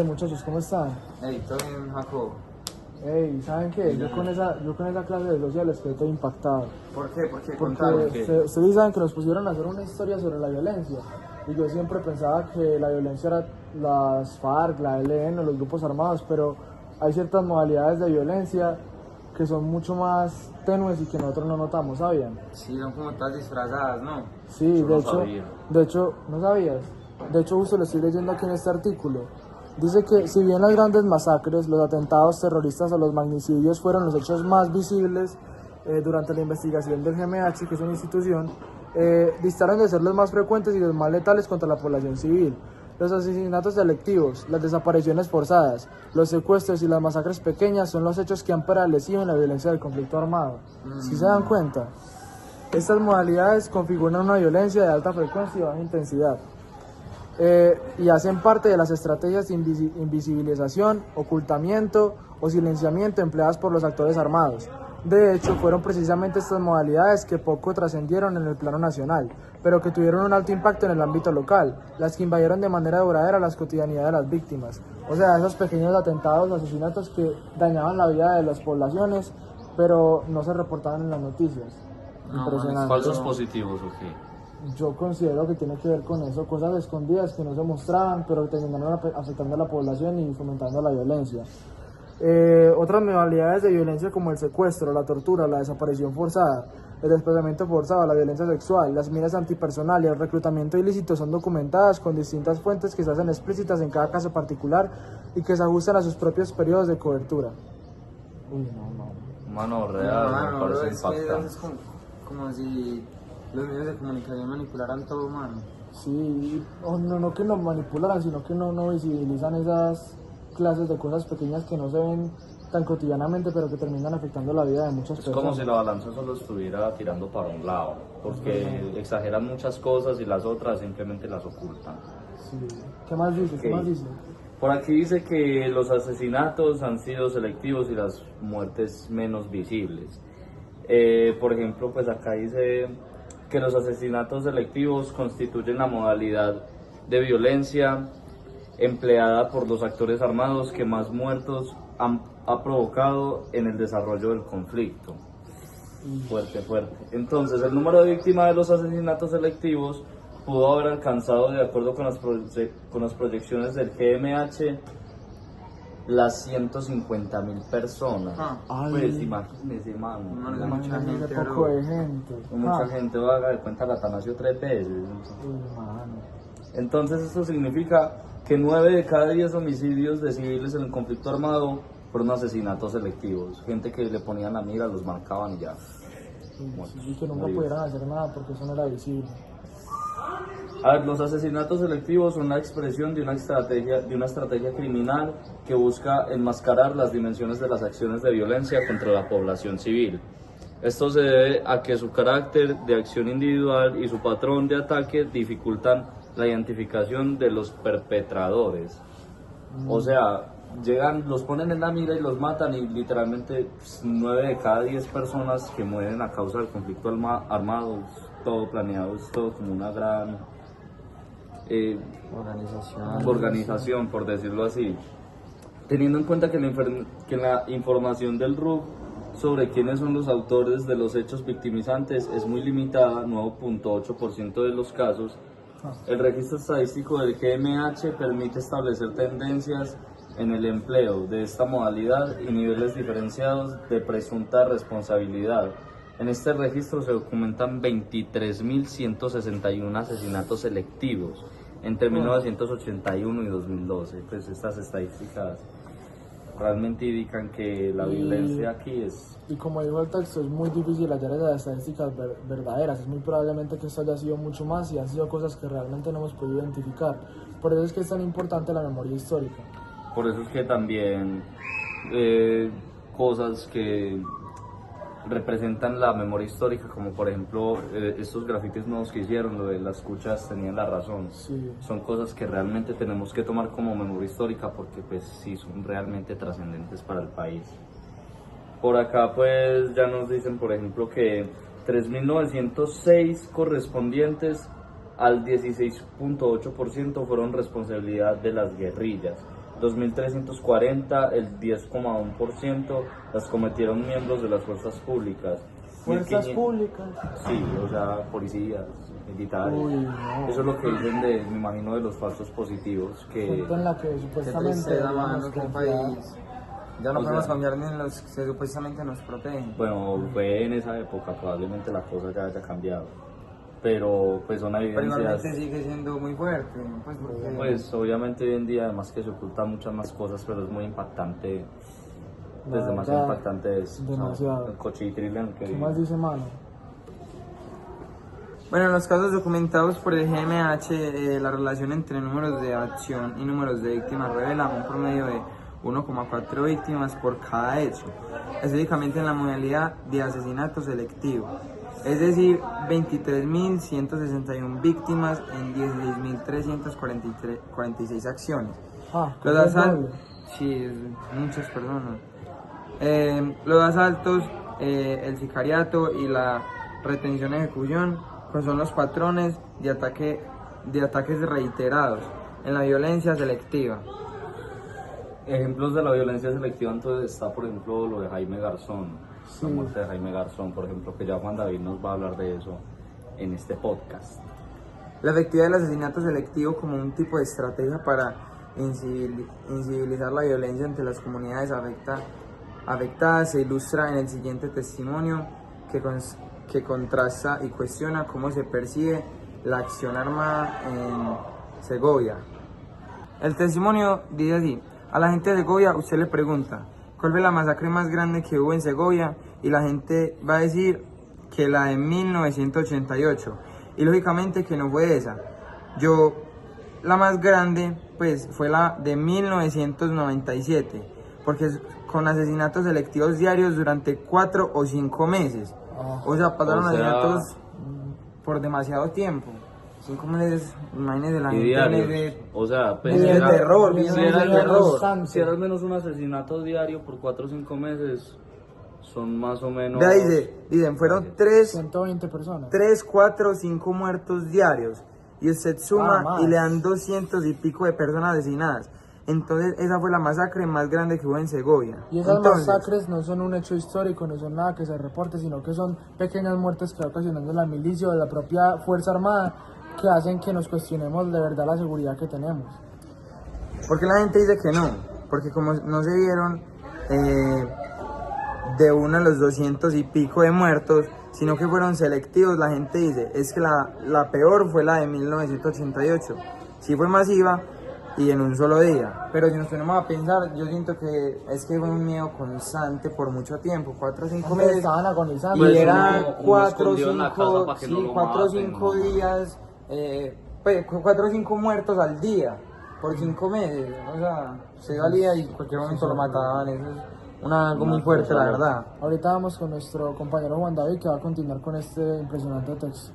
Muchachos, ¿cómo están? Hey, todo bien, Jacob. ¿Saben qué? Yo con esa clase de sociales quedé todo impactado. ¿Por qué? ¿Por qué? Porque Contame. ustedes saben que nos pusieron a hacer una historia sobre la violencia. Y yo siempre pensaba que la violencia era las FARC, la ELN o los grupos armados, pero hay ciertas modalidades de violencia que son mucho más tenues y que nosotros no notamos, ¿sabían? Sí, son como todas disfrazadas, ¿no? Sí, Yo no sabía. de hecho, ¿no sabías? De hecho, justo lo estoy leyendo aquí en este artículo. Dice que si bien las grandes masacres, los atentados terroristas o los magnicidios fueron los hechos más visibles durante la investigación del GMH, que es una institución, distaron de ser los más frecuentes y los más letales contra la población civil. Los asesinatos selectivos, las desapariciones forzadas, los secuestros y las masacres pequeñas son los hechos que han prevalecido en la violencia del conflicto armado. ¿Sí se dan cuenta? Estas modalidades configuran una violencia de alta frecuencia y baja intensidad. Y hacen parte de las estrategias de invisibilización, ocultamiento o silenciamiento empleadas por los actores armados. De hecho, fueron precisamente estas modalidades que poco trascendieron en el plano nacional, pero que tuvieron un alto impacto en el ámbito local, las que invadieron de manera duradera las cotidianidades de las víctimas. O sea, esos pequeños atentados, asesinatos que dañaban la vida de las poblaciones, pero no se reportaban en las noticias. No, Impresionante. ¿Falsos positivos o qué? Yo considero que tiene que ver con eso, cosas escondidas que no se mostraban, pero terminaron afectando a la población y fomentando la violencia. Otras modalidades de violencia como el secuestro, la tortura, la desaparición forzada, el desplazamiento forzado, la violencia sexual, las minas antipersonal y el reclutamiento ilícito son documentadas con distintas fuentes que se hacen explícitas en cada caso particular y que se ajustan a sus propios periodos de cobertura. Uy, no. Mano, real, me mano, parece es que impactante. es como si los medios de comunicación manipularan todo, mano. Sí, no que nos manipularan, sino que no visibilizan esas clases de cosas pequeñas que no se ven tan cotidianamente, pero que terminan afectando la vida de muchas Es personas. como si la balanza solo estuviera tirando para un lado, porque exageran muchas cosas y las otras simplemente las ocultan. Sí. ¿Qué más dice? ¿Qué Ok. más dice? Por aquí dice que los asesinatos han sido selectivos y las muertes menos visibles. Por ejemplo, pues acá dice que los asesinatos selectivos constituyen la modalidad de violencia empleada por los actores armados que más muertos ha provocado en el desarrollo del conflicto. Fuerte, fuerte. Entonces, el número de víctimas de los asesinatos selectivos pudo haber alcanzado, de acuerdo con las proyecciones del GMH, las 150.000 personas. Ah. Pues imagínese, mano. No, es Con mucha gente, Ese poco bro. de gente. mucha gente, va a dar cuenta, la nació 3 veces. Uy, mano. Entonces, esto significa que 9 de cada 10 homicidios de civiles en el conflicto armado fueron asesinatos selectivos. Gente que le ponían la mira, los marcaban y ya. Y que nunca Adiós. pudieran hacer nada porque eso no era visible. A ver, los asesinatos selectivos son la expresión de una estrategia criminal que busca enmascarar las dimensiones de las acciones de violencia contra la población civil. Esto se debe a que su carácter de acción individual y su patrón de ataque dificultan la identificación de los perpetradores. O sea, llegan, los ponen en la mira y los matan, y literalmente 9 de cada 10 personas que mueren a causa del conflicto armado, es todo planeado, es todo como una gran organización, por decirlo así. Teniendo en cuenta que la información del RUC sobre quiénes son los autores de los hechos victimizantes es muy limitada, 9.8% de los casos, el registro estadístico del GMH permite establecer tendencias en el empleo de esta modalidad y niveles diferenciados de presunta responsabilidad. En este registro se documentan 23.161 asesinatos selectivos entre 1981 y 2012. Pues estas estadísticas realmente indican que la violencia aquí es... Y como dijo el texto, es muy difícil hallar esas estadísticas verdaderas. Es muy probablemente que esto haya sido mucho más y han sido cosas que realmente no hemos podido identificar. Por eso es que es tan importante la memoria histórica. Por eso es que también cosas que representan la memoria histórica, como por ejemplo estos grafitis nuevos que hicieron, lo de las cuchas tenían la razón. Sí. Son cosas que realmente tenemos que tomar como memoria histórica porque pues sí son realmente trascendentes para el país. Por acá pues ya nos dicen por ejemplo que 3.906 correspondientes al 16.8% fueron responsabilidad de las guerrillas, 2.340, el 10,1% las cometieron miembros de las fuerzas públicas. Fuerzas 1.500 públicas. Sí, o sea, policías, militares. Uy, no. Eso es lo que dicen me imagino, de los falsos positivos, que Gente en la que Qué supuestamente tristeza, deberíamos mano, que el confiar. país ya no O podemos sea, confiar ni en los que supuestamente nos protegen. bueno, fue en esa época, probablemente la cosa ya haya cambiado, pero pues son Pero evidencias. igualmente sigue siendo muy fuerte, pues porque... Pues obviamente hoy en día, además que se ocultan muchas más cosas, pero es muy impactante, La es demasiado verdad, impactante eso. demasiado. El cochitril en el que ¿Qué más dice, mano? Bueno, en los casos documentados por el GMH, la relación entre números de acción y números de víctimas revela un promedio de 1,4 víctimas por cada hecho, específicamente en la modalidad de asesinato selectivo, es decir, 23.161 víctimas en 16.346 acciones. Ah, Los es asaltos, doble. sí, muchas personas. Los asaltos, el sicariato y la retención ejecución pues son los patrones de ataques reiterados en la violencia selectiva. ejemplos de la violencia selectiva, entonces está por ejemplo lo de Jaime Garzón, Sí. la muerte de Jaime Garzón, por ejemplo, que ya Juan David nos va a hablar de eso en este podcast. La efectividad del asesinato selectivo como un tipo de estrategia para incivilizar la violencia entre las comunidades afectadas se ilustra en el siguiente testimonio que contrasta y cuestiona cómo se percibe la acción armada en Segovia. El testimonio dice así: a la gente de Segovia usted le pregunta ¿cuál fue la masacre más grande que hubo en Segovia? Y la gente va a decir que la de 1988. Y lógicamente que no fue esa. La más grande pues fue la de 1997, porque con asesinatos selectivos diarios durante 4 o 5 meses. O sea, pasaron O sea, asesinatos por demasiado tiempo. 5 meses, imagínense la Y gente diarios, de... o sea, pues, Viene si el era- terror, si viene era el al terror. menos- si era al menos un asesinato diario por 4 o 5 meses, son más o menos... Vea, dicen, fueron 120 personas. 3, 4, 5 muertos diarios. Y usted suma más. y le dan 200 y pico de personas asesinadas. Entonces, esa fue la masacre más grande que hubo en Segovia. Y esas Entonces, masacres no son un hecho histórico, no son nada que se reporte, sino que son pequeñas muertes que va ocasionando la milicia o la propia Fuerza Armada, que hacen que nos cuestionemos de verdad la seguridad que tenemos. ¿por qué la gente dice que no? Porque como no se vieron de uno de los 200 y pico de muertos, sino que fueron selectivos, la gente dice, es que la peor fue la de 1988. Sí fue masiva y en un solo día. Pero si nos ponemos a pensar, yo siento que es que fue un miedo constante por mucho tiempo, 4 o 5 Hombre, meses. estaban agonizando. Y Pues, era uno 4 o escondido en la casa 5, para que no lo 4 o maten, 5 ¿no? días, pues 4 o 5 muertos al día, por 5 meses. O sea, se salía y en cualquier momento lo mataban. Eso es algo muy fuerte, la verdad. Ahorita vamos con nuestro compañero Juan David, que va a continuar con este impresionante texto.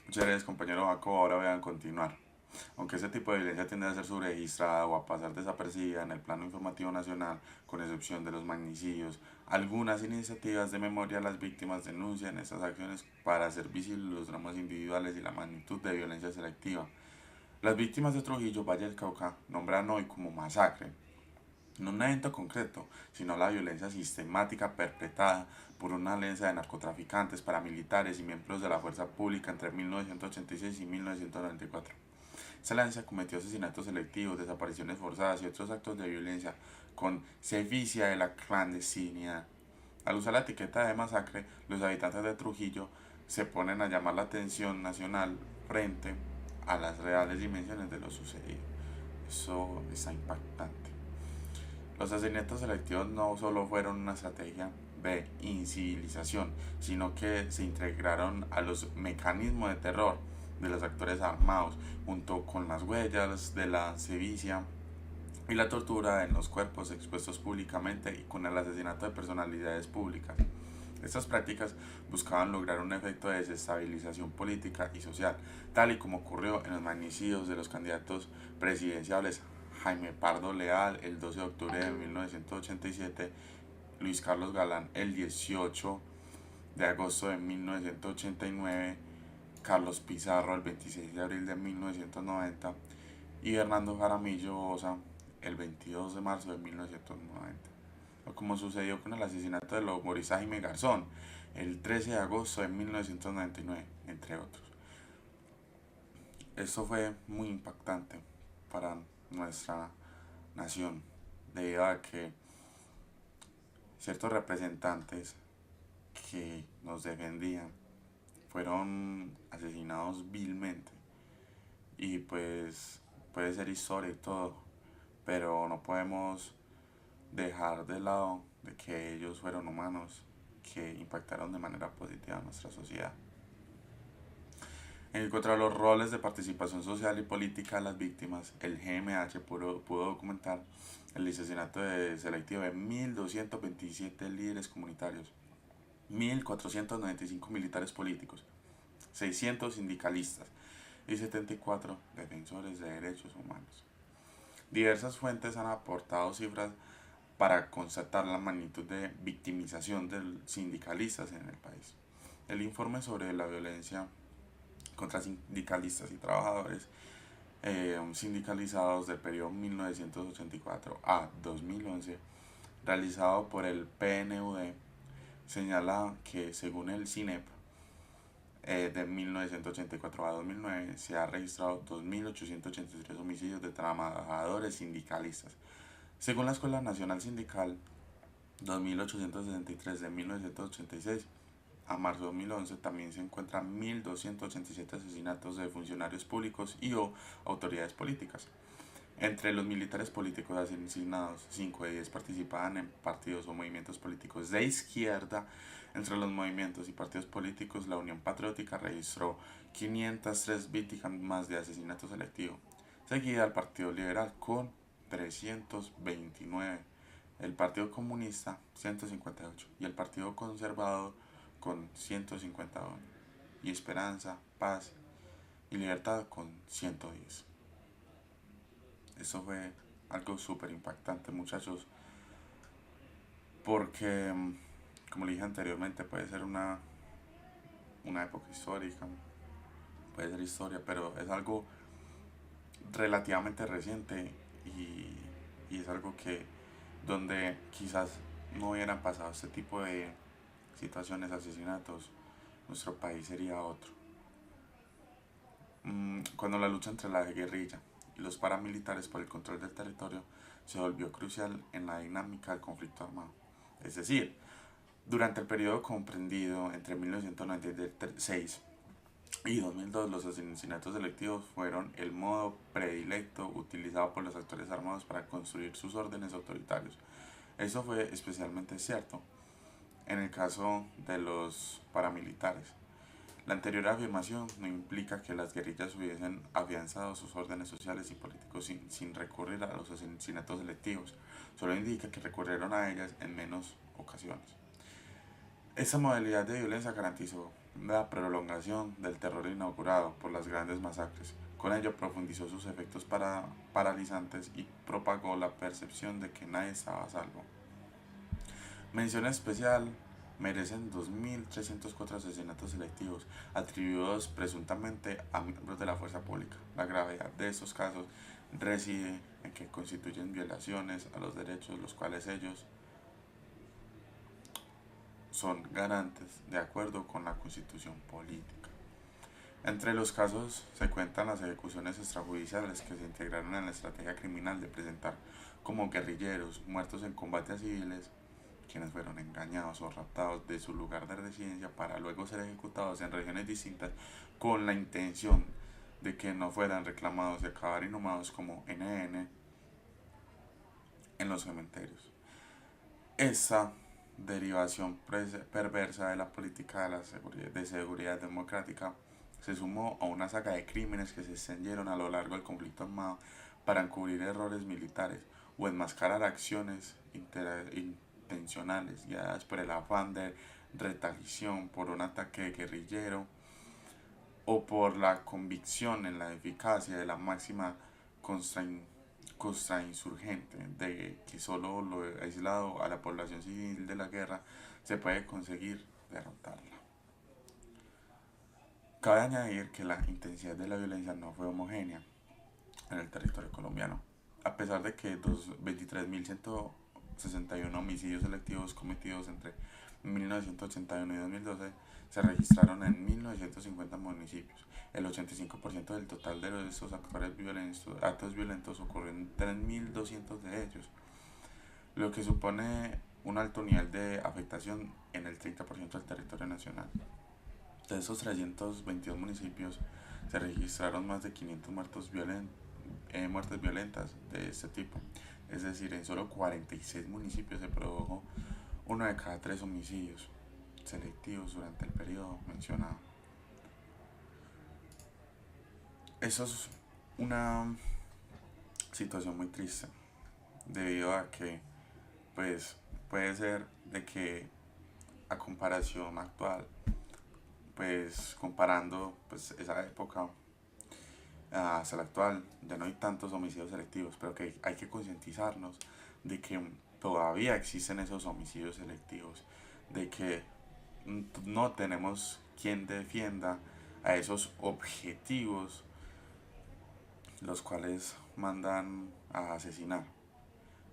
Muchas gracias, compañero Jacobo. Ahora vean continuar. Aunque ese tipo de violencia tiende a ser subregistrada o a pasar desapercibida en el plano informativo nacional, con excepción de los magnicidios, algunas iniciativas de memoria a las víctimas denuncian estas acciones para hacer visibles los dramas individuales y la magnitud de violencia selectiva. Las víctimas de Trujillo, Valle del Cauca, nombran hoy como masacre, no un evento concreto, sino la violencia sistemática perpetrada por una alianza de narcotraficantes, paramilitares y miembros de la fuerza pública entre 1986 y 1994. Esta alianza cometió asesinatos selectivos, desapariciones forzadas y otros actos de violencia con sevicia de la clandestinidad. Al usar la etiqueta de masacre, los habitantes de Trujillo se ponen a llamar la atención nacional frente a las reales dimensiones de lo sucedido. Eso está impactante. Los asesinatos selectivos no solo fueron una estrategia de incivilización, sino que se integraron a los mecanismos de terror de los actores armados, junto con las huellas de la sevicia y la tortura en los cuerpos expuestos públicamente y con el asesinato de personalidades públicas. Estas prácticas buscaban lograr un efecto de desestabilización política y social, tal y como ocurrió en los magnicidios de los candidatos presidenciales Jaime Pardo Leal el 12 de octubre de 1987, Luis Carlos Galán el 18 de agosto de 1989, Carlos Pizarro el 26 de abril de 1990 y Hernando Jaramillo Osa el 22 de marzo de 1990, o como sucedió con el asesinato del humorista Jaime Garzón el 13 de agosto de 1999, entre otros. Esto fue muy impactante para nuestra nación, debido a que ciertos representantes que nos defendían fueron asesinados vilmente. Y pues puede ser historia y todo, pero no podemos dejar de lado de que ellos fueron humanos que impactaron de manera positiva a nuestra sociedad. En cuanto a los roles de participación social y política de las víctimas, el GMH pudo documentar el asesinato selectivo de 1.227 líderes comunitarios, 1.495 militares políticos, 600 sindicalistas y 74 defensores de derechos humanos. Diversas fuentes han aportado cifras para constatar la magnitud de victimización de sindicalistas en el país. El informe sobre la violencia contra sindicalistas y trabajadores sindicalizados del periodo 1984 a 2011, realizado por el PNUD, señala que según el CINEP, de 1984 a 2009 se ha registrado 2.883 homicidios de trabajadores sindicalistas. Según la Escuela Nacional Sindical, 2.863 de 1986 a marzo de 2011 también se encuentran 1.287 asesinatos de funcionarios públicos y o autoridades políticas. Entre los militares políticos asesinados, 5 de 10 participaban en partidos o movimientos políticos de izquierda. Entre los movimientos y partidos políticos, la Unión Patriótica registró 503 víctimas de asesinato selectivo, seguida al Partido Liberal con 329, el Partido Comunista 158 y el Partido Conservador con 151, y Esperanza, Paz y Libertad con 110. Eso fue algo súper impactante, muchachos, porque, como le dije anteriormente, puede ser una época histórica, puede ser historia, pero es algo relativamente reciente y es algo que donde quizás no hubieran pasado este tipo de situaciones, asesinatos, nuestro país sería otro. Cuando la lucha entre la guerrilla y los paramilitares por el control del territorio se volvió crucial en la dinámica del conflicto armado. Es decir, durante el periodo comprendido entre 1996 y 2002, los asesinatos selectivos fueron el modo predilecto utilizado por los actores armados para construir sus órdenes autoritarios. Eso fue especialmente cierto en el caso de los paramilitares. La anterior afirmación no implica que las guerrillas hubiesen afianzado sus órdenes sociales y políticos sin recurrir a los asesinatos selectivos, solo indica que recurrieron a ellas en menos ocasiones. Esta modalidad de violencia garantizó la prolongación del terror inaugurado por las grandes masacres. Con ello profundizó sus efectos paralizantes y propagó la percepción de que nadie estaba a salvo. Mención especial merecen 2.304 asesinatos selectivos atribuidos presuntamente a miembros de la fuerza pública. La gravedad de estos casos reside en que constituyen violaciones a los derechos, los cuales ellos son garantes de acuerdo con la Constitución política. Entre los casos se cuentan las ejecuciones extrajudiciales que se integraron en la estrategia criminal de presentar como guerrilleros muertos en combate a civiles, quienes fueron engañados o raptados de su lugar de residencia para luego ser ejecutados en regiones distintas con la intención de que no fueran reclamados y acabar inhumados como NN en los cementerios. Esta derivación perversa de la política de seguridad democrática se sumó a una saga de crímenes que se extendieron a lo largo del conflicto armado para encubrir errores militares o enmascarar acciones intencionales guiadas por el afán de retaliación por un ataque guerrillero o por la convicción en la eficacia de la máxima contrainsurgente de que solo lo aislado a la población civil de la guerra se puede conseguir derrotarla. Cabe añadir que la intensidad de la violencia no fue homogénea en el territorio colombiano. a pesar de que 23.161 homicidios selectivos cometidos entre 1981 y 2012 se registraron en 1950 municipios. El 85% del total de estos actos violentos ocurrió en 3.200 de ellos, lo que supone un alto nivel de afectación en el 30% del territorio nacional. De esos 322 municipios se registraron más de 500 muertes violentas de este tipo, es decir, en solo 46 municipios se produjo uno de cada 3 homicidios selectivos durante el periodo mencionado. Eso es una situación muy triste, debido a que pues puede ser de que a comparación actual, pues comparando pues esa época hasta la actual, ya no hay tantos homicidios selectivos, pero que hay que concientizarnos de que todavía existen esos homicidios selectivos, de que no tenemos quien defienda a esos objetivos los cuales mandan a asesinar.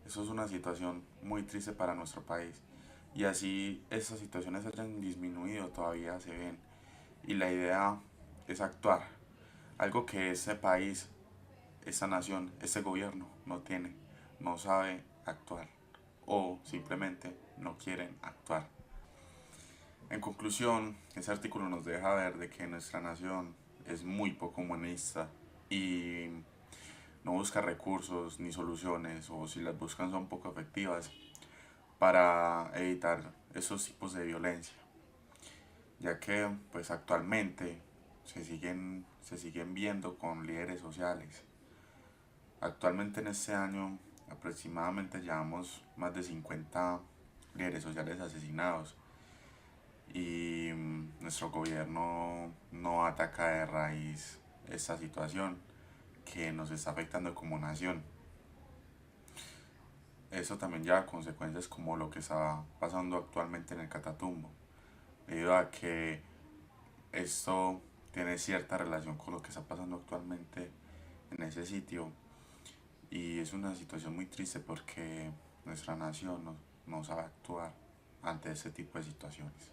Eso es una situación muy triste para nuestro país, y así esas situaciones hayan disminuido, todavía se ven, y la idea es actuar, algo que este país, esta nación, este gobierno no tiene, no sabe actuar, o simplemente no quieren actuar. En conclusión, ese artículo nos deja ver de que nuestra nación es muy poco humanista y no busca recursos ni soluciones, o si las buscan son poco efectivas para evitar esos tipos de violencia, ya que pues actualmente se siguen viendo con líderes sociales. Actualmente en este año aproximadamente llevamos más de 50 líderes sociales asesinados, y nuestro gobierno no ataca de raíz esta situación que nos está afectando como nación. Eso también lleva a consecuencias como lo que está pasando actualmente en el Catatumbo, debido a que esto tiene cierta relación con lo que está pasando actualmente en ese sitio, y es una situación muy triste porque nuestra nación no sabe actuar ante ese tipo de situaciones.